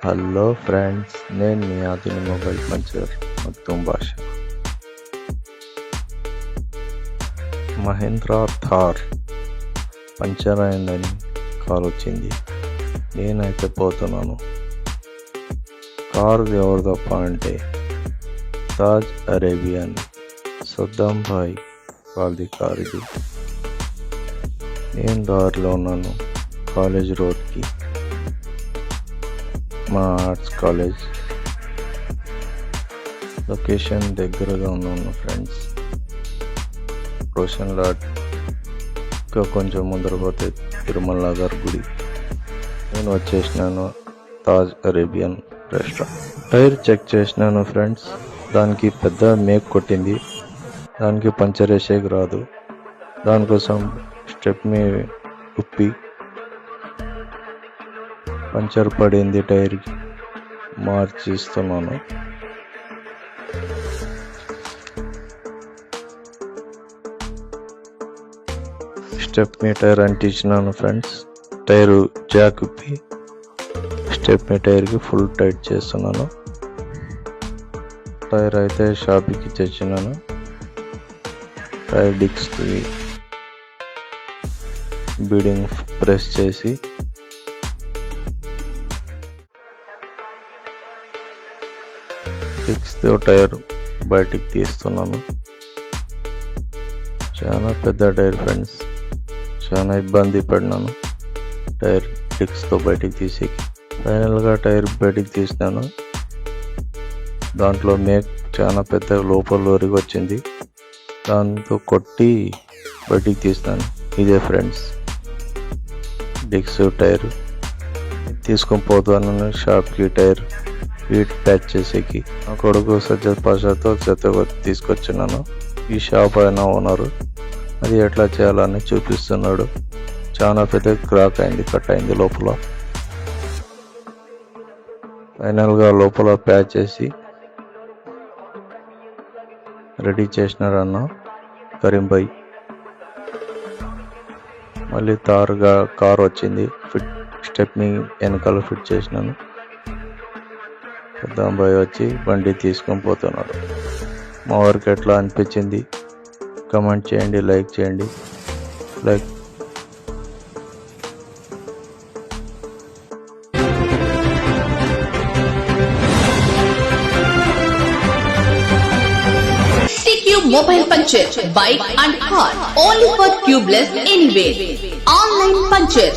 Hello friends, నేను మీ ఆదిని mobile puncture మక్తుమ్ భాష. Mahindra Thar puncture అయిందని కాల్ వచ్చింది. నేనైతే పోతున్నాను. కారు ఎవరిదప్ప అంటే తాజ్ అరేబియన్ సద్దాం భాయ్ వాళ్ళది కారు ఇది. నేను దారిలో ఉన్నాను కాలేజ్ రోడ్కి, మా ఆర్ట్స్ కాలేజ్ లొకేషన్ దగ్గరగా ఉన్నాను ఫ్రెండ్స్. రోషన్ లాడ్ ఇంకా కొంచెం ముందర పోతే తిరుమల నగర్ గుడి. నేను వచ్చేసినాను Taj Arabian restaurant. Tyre check చేసినాను ఫ్రెండ్స్. దానికి పెద్ద మేక్ కొట్టింది. దానికి పంచర్ వేసేకి రాదు. దానికోసం స్టెప్ని ఉప్పి పంచర్ పడింది టైర్కి మార్చిస్తున్నాను. స్టెప్ని టైర్ అంటించినాను ఫ్రెండ్స్. టైరు జాక్ ఉప్పి స్టెప్ని టైర్కి ఫుల్ టైట్ చేస్తున్నాను. టైర్ అయితే షాప్కి తెచ్చినాను. టైర్ డిస్క్కి బీడింగ్ ప్రెస్ చేసి డిస్క్తో టైర్ బయటికి తీస్తున్నాను. చాలా పెద్ద టైర్ ఫ్రెండ్స్. చాలా ఇబ్బంది పడినాను టైర్ డిస్క్తో బయటికి తీసి. ఫైనల్గా టైర్ బయటికి తీసినాను. దాంట్లో మేక్ చాలా పెద్ద లోపల వరకు వచ్చింది. దాంతో కొట్టి బయటికి తీసినాను. ఇదే ఫ్రెండ్స్ డిస్క్ టైర్. తీసుకొని పోతాను షాప్కి టైర్ హీట్ ప్యాచ్ చేసేకి. నా కొడుకు సజ్జద్ పాషాతో తీసుకొచ్చినాను. ఈ షాప్ అయినా ఓనరు అది ఎట్లా చేయాలని చూపిస్తున్నాడు. చాలా పెద్ద క్రాక్ అయింది, కట్ అయింది లోపల. ఫైనల్గా లోపల ప్యాచ్ చేసి రెడీ చేసినారన్న కరీంబాయ్. మళ్ళీ తారుగా కార్ వచ్చింది. స్టెప్ని వెనకాల ఫిట్ చేసినాను. సద్దాంబాయ్ వచ్చి బండి తీసుకొని పోతున్నాడు. మా వారికి ఎట్లా అనిపించింది కమెంట్ చేయండి, లైక్ చేయండి. Like Mobile Puncher, bike and car, only for tubeless anywhere. Online Puncher.